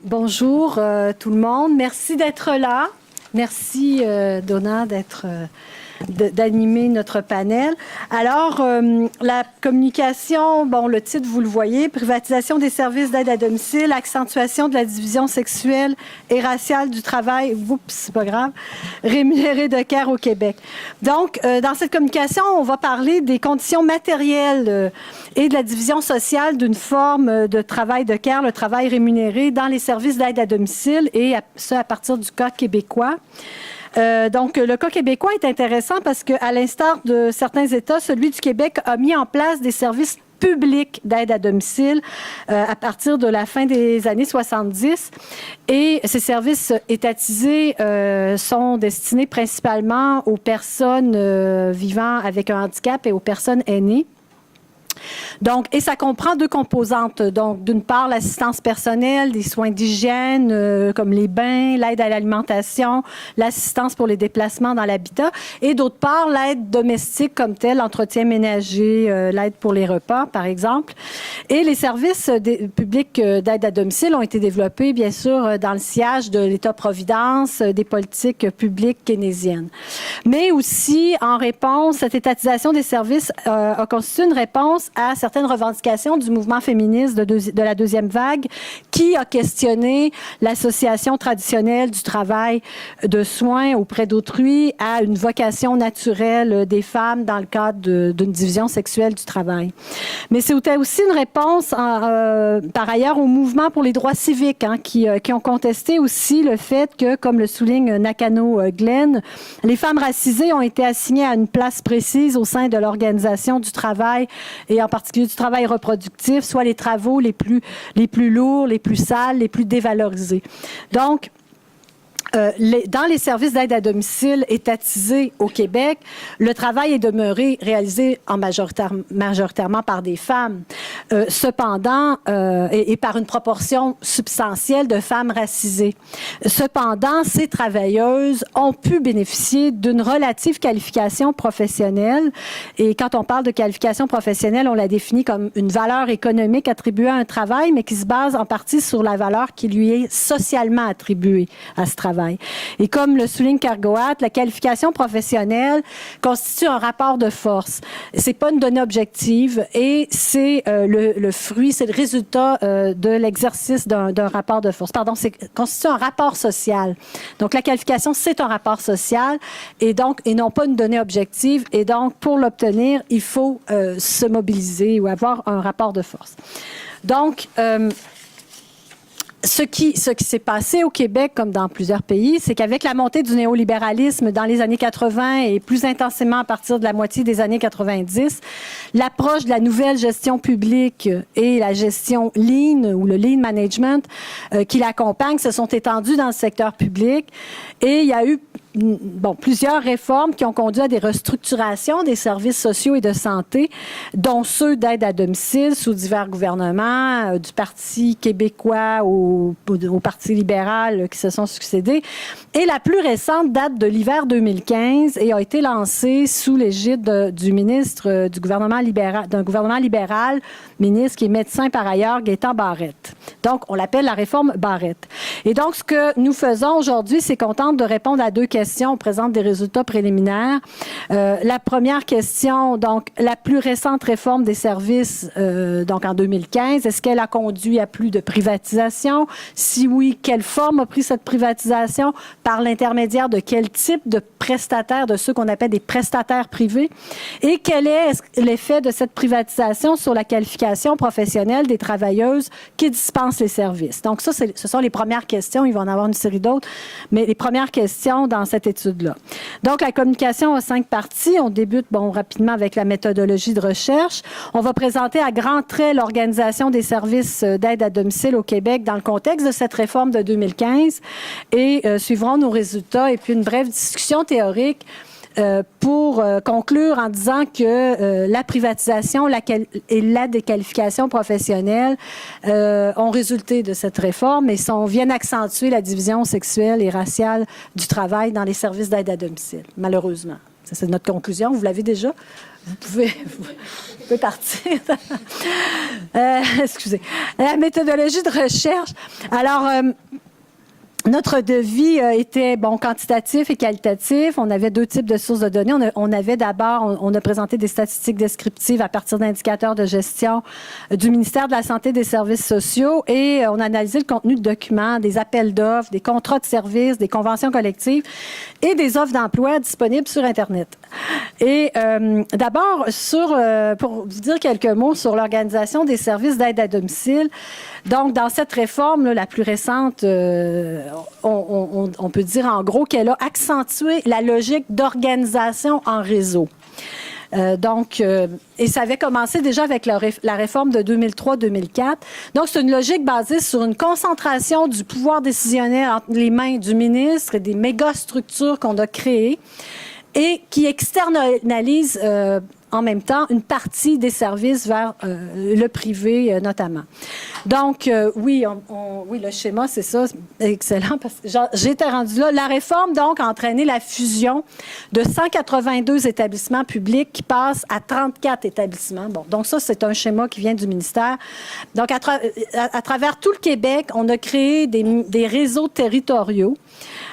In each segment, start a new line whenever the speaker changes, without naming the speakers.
Bonjour tout le monde. Merci d'être là. Merci Donna d'animer notre panel. Alors, la communication, bon, le titre, vous le voyez, privatisation des services d'aide à domicile, accentuation de la division sexuelle et raciale du travail, oups, c'est pas grave, rémunéré de care au Québec. Donc, dans cette communication, on va parler des conditions matérielles et de la division sociale d'une forme de travail de care, le travail rémunéré dans les services d'aide à domicile, et ce, à partir du cas québécois. Donc, le cas québécois est intéressant parce qu'à l'instar de certains États, celui du Québec a mis en place des services publics d'aide à domicile à partir de la fin des années 70. Et ces services étatisés sont destinés principalement aux personnes vivant avec un handicap et aux personnes aînées. Donc, et ça comprend deux composantes. Donc, d'une part, l'assistance personnelle, des soins d'hygiène comme les bains, l'aide à l'alimentation, l'assistance pour les déplacements dans l'habitat, et d'autre part, l'aide domestique comme telle, l'entretien ménager, l'aide pour les repas, par exemple. Et les services publics d'aide à domicile ont été développés, bien sûr, dans le sillage de l'État-providence, des politiques publiques keynésiennes. Mais aussi, en réponse, cette étatisation des services a constitué une réponse à certaines revendications du mouvement féministe de la deuxième vague qui a questionné l'association traditionnelle du travail de soins auprès d'autrui à une vocation naturelle des femmes dans le cadre d'une division sexuelle du travail. Mais c'était aussi une réponse par ailleurs au mouvement pour les droits civiques qui ont contesté aussi le fait que, comme le souligne Nakano Glenn, les femmes racisées ont été assignées à une place précise au sein de l'organisation du travail et en particulier du travail reproductif, soit les travaux les plus lourds, les plus sales, les plus dévalorisés. Donc, dans les services d'aide à domicile étatisés au Québec, le travail est demeuré réalisé majoritairement par des femmes. Cependant, et par une proportion substantielle de femmes racisées. Cependant, ces travailleuses ont pu bénéficier d'une relative qualification professionnelle. Et quand on parle de qualification professionnelle, on la définit comme une valeur économique attribuée à un travail, mais qui se base en partie sur la valeur qui lui est socialement attribuée à ce travail. Et comme le souligne Kergoat, la qualification professionnelle constitue un rapport de force. C'est pas une donnée objective et c'est le fruit, c'est le résultat de l'exercice d'un rapport de force. Pardon, c'est constitue un rapport social. Donc la qualification, c'est un rapport social et non pas une donnée objective. Et donc pour l'obtenir, il faut se mobiliser ou avoir un rapport de force. Donc ce qui s'est passé au Québec, comme dans plusieurs pays, c'est qu'avec la montée du néolibéralisme dans les années 80 et plus intensément à partir de la moitié des années 90, l'approche de la nouvelle gestion publique et la gestion lean ou le lean management qui l'accompagne se sont étendues dans le secteur public et il y a eu plusieurs réformes qui ont conduit à des restructurations des services sociaux et de santé, dont ceux d'aide à domicile sous divers gouvernements, du Parti québécois au Parti libéral qui se sont succédés. Et la plus récente date de l'hiver 2015 et a été lancée sous l'égide du ministre d'un gouvernement libéral, ministre qui est médecin par ailleurs, Gaétan Barrette. Donc, on l'appelle la réforme Barrette. Et donc, ce que nous faisons aujourd'hui, c'est qu'on tente de répondre à deux questions. On présente des résultats préliminaires. La première question, donc, la plus récente réforme des services, donc en 2015, est-ce qu'elle a conduit à plus de privatisation? Si oui, quelle forme a pris cette privatisation? Par l'intermédiaire de quel type de prestataires, de ceux qu'on appelle des prestataires privés? Et quel est l'effet de cette privatisation sur la qualification professionnelle des travailleuses qui dispensent les services? Donc ça, ce sont les premières questions. Il va en avoir une série d'autres, mais les premières questions dans cette étude-là. Donc, la communication a 5 parties. On débute, rapidement avec la méthodologie de recherche. On va présenter à grands traits l'organisation des services d'aide à domicile au Québec dans le contexte de cette réforme de 2015 et suivront nos résultats et puis une brève discussion théorique pour conclure en disant que la privatisation et la déqualification professionnelle ont résulté de cette réforme et viennent accentuer la division sexuelle et raciale du travail dans les services d'aide à domicile, malheureusement. C'est notre conclusion. Vous l'avez déjà. Vous pouvez partir. Excusez. La méthodologie de recherche. Alors, notre devis était quantitatif et qualitatif. On avait 2 types de sources de données. On avait d'abord, on a présenté des statistiques descriptives à partir d'indicateurs de gestion du ministère de la Santé et des Services sociaux et on a analysé le contenu de documents, des appels d'offres, des contrats de services, des conventions collectives et des offres d'emploi disponibles sur Internet. Et d'abord, pour vous dire quelques mots sur l'organisation des services d'aide à domicile. Donc, dans cette réforme, là, la plus récente, on peut dire en gros qu'elle a accentué la logique d'organisation en réseau. Et ça avait commencé déjà avec la réforme de 2003-2004. Donc, c'est une logique basée sur une concentration du pouvoir décisionnel entre les mains du ministre et des méga-structures qu'on a créées et qui externalise en même temps une partie des services vers le privé notamment. Donc, oui, le schéma, c'est ça, excellent, parce que j'étais rendue là. La réforme, donc, a entraîné la fusion de 182 établissements publics qui passent à 34 établissements. Bon, donc ça, c'est un schéma qui vient du ministère. Donc, à travers tout le Québec, on a créé des réseaux territoriaux.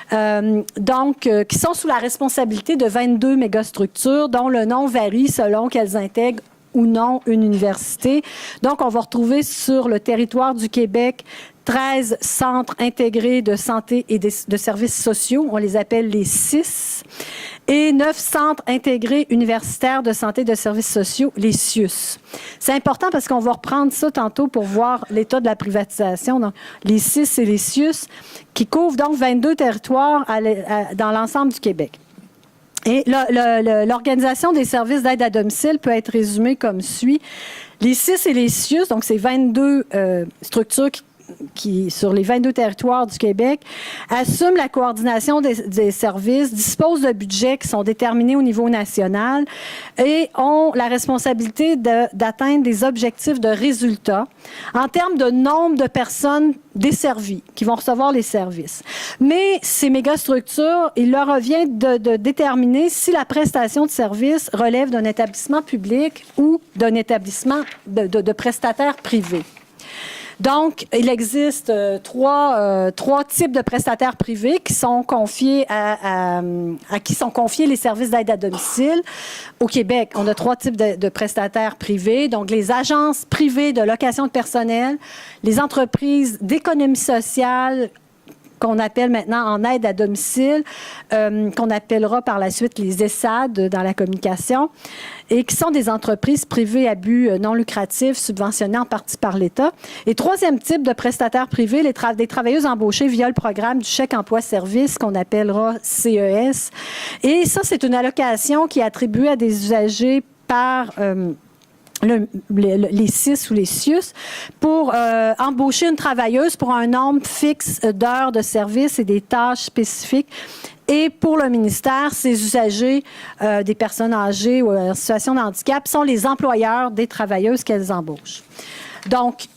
Qui sont sous la responsabilité de 22 mégastructures dont le nom varie selon qu'elles intègrent ou non une université. Donc, on va retrouver sur le territoire du Québec 13 centres intégrés de santé et de services sociaux. On les appelle les CIS. Et 9 centres intégrés universitaires de santé et de services sociaux, les CIUS. C'est important parce qu'on va reprendre ça tantôt pour voir l'état de la privatisation. Donc, les CIS et les CIUS qui couvrent donc 22 territoires dans l'ensemble du Québec. Et l'organisation des services d'aide à domicile peut être résumée comme suit. Les CIS et les CIUS, donc c'est 22 structures qui, sur les 22 territoires du Québec, assument la coordination des services, disposent de budgets qui sont déterminés au niveau national et ont la responsabilité d'atteindre des objectifs de résultats en termes de nombre de personnes desservies qui vont recevoir les services. Mais ces mégastructures, il leur revient de déterminer si la prestation de service relève d'un établissement public ou d'un établissement de prestataires privés. Donc, il existe trois types de prestataires privés qui sont confiés à qui sont confiés les services d'aide à domicile. Au Québec, on a 3 types de prestataires privés. Donc, les agences privées de location de personnel, les entreprises d'économie sociale, qu'on appelle maintenant en aide à domicile, qu'on appellera par la suite les ESSAD dans la communication, et qui sont des entreprises privées à but non lucratif, subventionnées en partie par l'État. Et 3e type de prestataires privés, des travailleuses embauchées via le programme du chèque emploi-service, qu'on appellera CES. Et ça, c'est une allocation qui est attribuée à des usagers par les CIS ou les CIUS pour embaucher une travailleuse pour un nombre fixe d'heures de service et des tâches spécifiques. Et pour le ministère, ces usagers des personnes âgées ou en situation de handicap sont les employeurs des travailleuses qu'elles embauchent. Donc,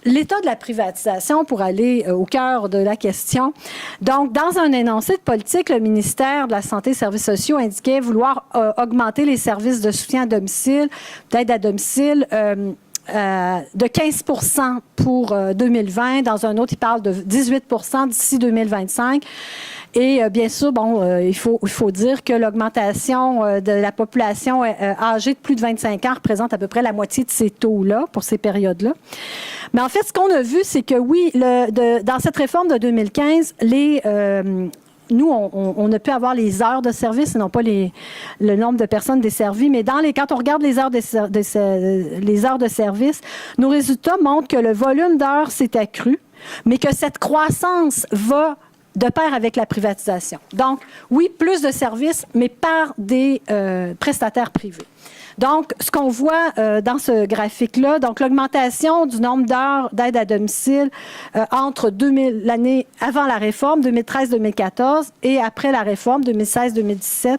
l'état de la privatisation, pour aller au cœur de la question. Donc, dans un énoncé de politique, le ministère de la Santé et des Services sociaux indiquait vouloir augmenter les services de soutien à domicile, d'aide à domicile, de 15 % pour 2020. Dans un autre, il parle de 18 % d'ici 2025. Et bien sûr, il faut dire que l'augmentation de la population âgée de plus de 25 ans représente à peu près la moitié de ces taux-là, pour ces périodes-là. Mais en fait, ce qu'on a vu, c'est que oui, dans cette réforme de 2015, nous, on a pu avoir les heures de service et non pas le nombre de personnes desservies. Mais quand on regarde les heures de service, nos résultats montrent que le volume d'heures s'est accru, mais que cette croissance va de pair avec la privatisation. Donc, oui, plus de services, mais par des prestataires privés. Donc, ce qu'on voit dans ce graphique-là, donc l'augmentation du nombre d'heures d'aide à domicile entre l'année avant la réforme, 2013-2014, et après la réforme, 2016-2017,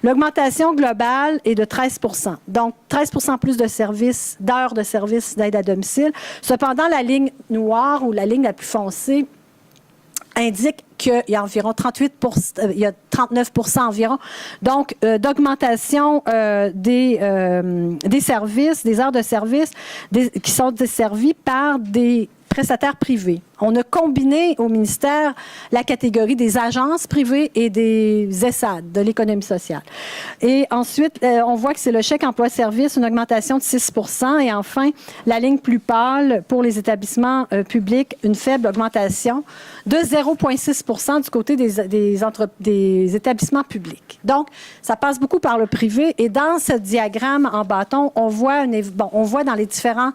l'augmentation globale est de 13 %. Donc, 13 % plus de services, d'heures de services d'aide à domicile. Cependant, la ligne noire ou la ligne la plus foncée indique qu'il y a environ il y a 39 environ, donc d'augmentation des services, des heures de service qui sont desservies par des prestataires privés. On a combiné au ministère la catégorie des agences privées et des ESSAD, de l'économie sociale. Et ensuite, on voit que c'est le chèque emploi-service, une augmentation de 6 % et enfin, la ligne plus pâle pour les établissements publics, une faible augmentation de 0,6 % du côté des établissements publics. Donc, ça passe beaucoup par le privé et dans ce diagramme en bâton, on voit dans les différents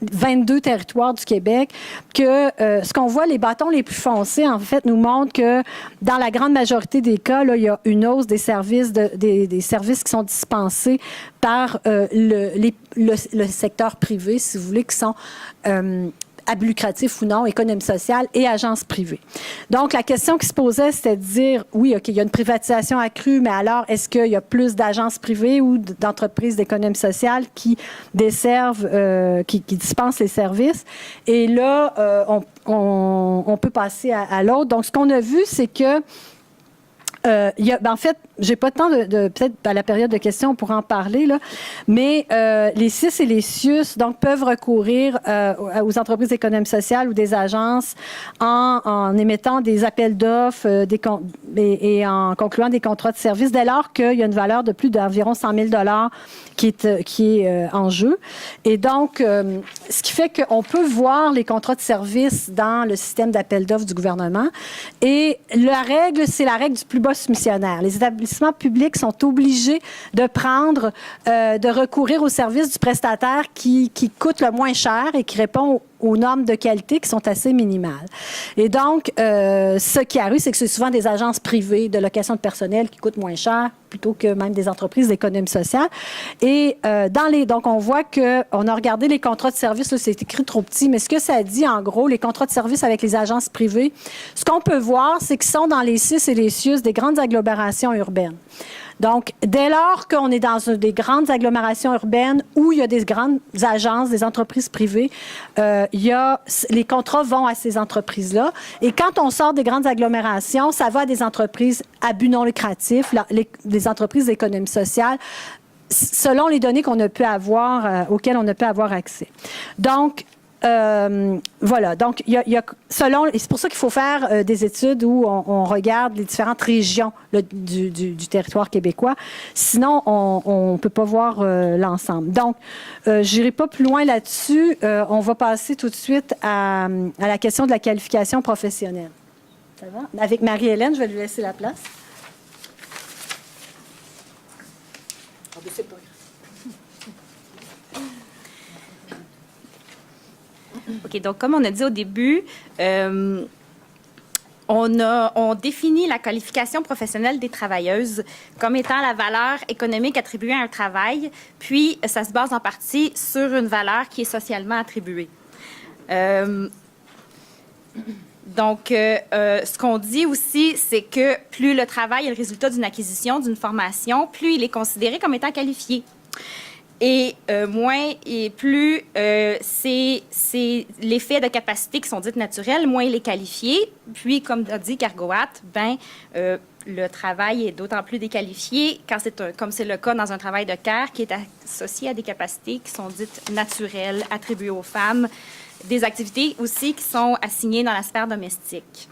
22 territoires du Québec que ce qu'on voit, les bâtons les plus foncés, en fait, nous montrent que dans la grande majorité des cas, là, il y a une hausse des services, des services qui sont dispensés par le secteur privé, si vous voulez, qui sont à but lucratif ou non, économie sociale et agences privées. Donc, la question qui se posait, c'était de dire, oui, OK, il y a une privatisation accrue, mais alors, est-ce qu'il y a plus d'agences privées ou d'entreprises d'économie sociale qui desservent, qui dispensent les services? Et là, on peut passer à l'autre. Donc, ce qu'on a vu, c'est que en fait, j'ai pas de temps peut-être à la période de questions, on pourra en parler, là, mais les CIS et les CIUS donc, peuvent recourir aux entreprises d'économie sociale ou des agences en émettant des appels d'offres et en concluant des contrats de service dès lors qu'il y a une valeur de plus d'environ 100 000 $ qui est en jeu. Et donc, ce qui fait qu'on peut voir les contrats de service dans le système d'appel d'offres du gouvernement. Et la règle, c'est la règle du plus bas soumissionnaire. Les établissements publics sont obligés de recourir au service du prestataire qui coûte le moins cher et qui répond aux normes de qualité qui sont assez minimales. Et donc, ce qui arrive, c'est que c'est souvent des agences privées de location de personnel qui coûtent moins cher plutôt que même des entreprises d'économie sociale. Et donc, on voit qu'on a regardé les contrats de service, là, c'est écrit trop petit, mais ce que ça dit, en gros, les contrats de service avec les agences privées, ce qu'on peut voir, c'est qu'ils sont dans les CIS et les CIUS des grandes agglomérations urbaines. Donc, dès lors qu'on est dans des grandes agglomérations urbaines où il y a des grandes agences, des entreprises privées, les contrats vont à ces entreprises-là. Et quand on sort des grandes agglomérations, ça va à des entreprises à but non lucratif, les entreprises d'économie sociale, selon les données qu'on a pu avoir, auxquelles on a pu avoir accès. Donc, voilà. Donc, et c'est pour ça qu'il faut faire des études où on regarde les différentes régions là, du territoire québécois. Sinon, on ne peut pas voir l'ensemble. Donc, je n'irai pas plus loin là-dessus. On va passer tout de suite à la question de la qualification professionnelle. Ça va? Avec Marie-Hélène, je vais lui laisser la place. C'est pas grave.
OK, donc comme on a dit au début, on définit la qualification professionnelle des travailleuses comme étant la valeur économique attribuée à un travail, puis ça se base en partie sur une valeur qui est socialement attribuée. Donc, ce qu'on dit aussi, c'est que plus le travail est le résultat d'une acquisition, d'une formation, plus il est considéré comme étant qualifié. Et plus c'est l'effet de capacité qui sont dites naturelles, moins il est qualifié. Puis, comme a dit Cargoat, le travail est d'autant plus déqualifié comme c'est le cas dans un travail de care qui est associé à des capacités qui sont dites naturelles, attribuées aux femmes, des activités aussi qui sont assignées dans la sphère domestique.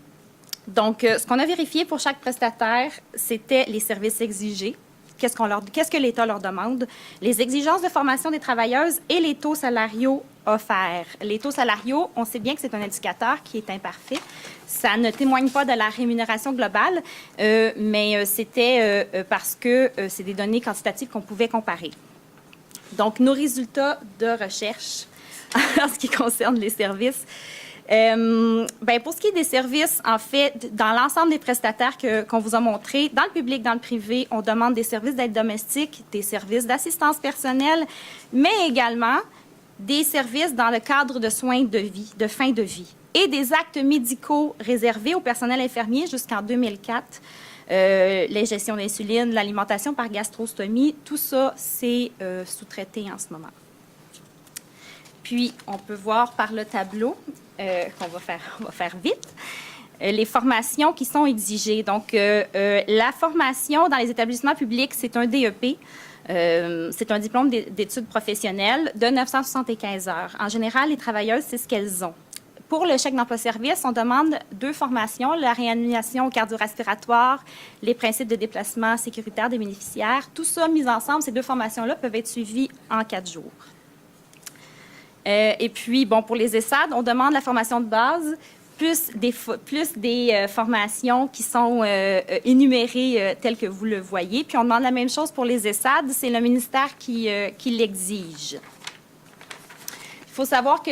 Donc, ce qu'on a vérifié pour chaque prestataire, c'était les services exigés. Qu'est-ce que l'État leur demande? Les exigences de formation des travailleuses et les taux salariaux offerts. Les taux salariaux, on sait bien que c'est un indicateur qui est imparfait. Ça ne témoigne pas de la rémunération globale, mais c'était parce que c'est des données quantitatives qu'on pouvait comparer. Donc, nos résultats de recherche en ce qui concerne les services. Pour ce qui est des services, en fait, dans l'ensemble des prestataires qu'on vous a montrés, dans le public, dans le privé, on demande des services d'aide domestique, des services d'assistance personnelle, mais également des services dans le cadre de soins de vie, de fin de vie, et des actes médicaux réservés au personnel infirmier jusqu'en 2004. Les gestions d'insuline, l'alimentation par gastrostomie, tout ça, c'est sous-traité en ce moment. Puis, on peut voir par le tableau qu'on va faire vite. les formations qui sont exigées. Donc, la formation dans les établissements publics, c'est un DEP. C'est un diplôme d'études professionnelles de 975 heures. En général, les travailleuses, c'est ce qu'elles ont. Pour le chèque d'emploi-service, on demande 2 formations, la réanimation cardio-respiratoire, les principes de déplacement sécuritaire des bénéficiaires. Tout ça mis ensemble, ces 2 formations-là peuvent être suivies en 4 jours. Et puis, bon, pour les ESSAD, on demande la formation de base, plus des formations qui sont énumérées telles que vous le voyez. Puis, on demande la même chose pour les ESSAD, c'est le ministère qui l'exige. Il faut savoir que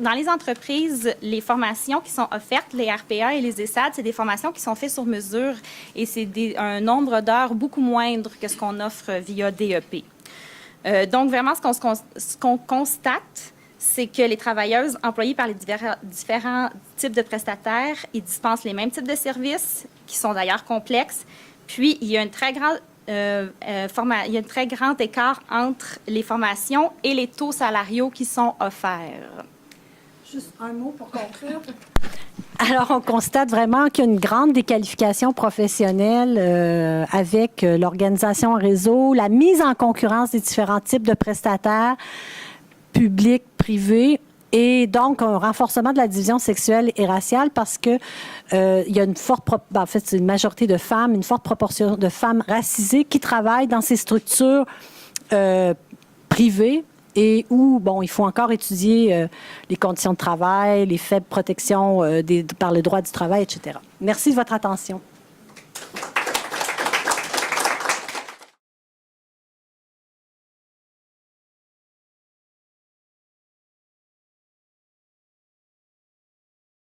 dans les entreprises, les formations qui sont offertes, les RPA et les ESSAD, c'est des formations qui sont faites sur mesure et c'est un nombre d'heures beaucoup moindre que ce qu'on offre via DEP. Donc, vraiment, ce qu'on constate, c'est que les travailleuses employées par les différents types de prestataires, ils dispensent les mêmes types de services, qui sont d'ailleurs complexes. Puis, il y a un très grand écart entre les formations et les taux salariaux qui sont offerts.
Juste un mot pour conclure. Alors, on constate vraiment qu'il y a une grande déqualification professionnelle avec l'organisation en réseau, la mise en concurrence des différents types de prestataires, publics, privés, et donc un renforcement de la division sexuelle et raciale parce que il y a une forte, en fait, c'est une majorité de femmes, une forte proportion de femmes racisées qui travaillent dans ces structures privées et où, bon, il faut encore étudier les conditions de travail, les faibles protections par le droit du travail, etc. Merci de votre attention.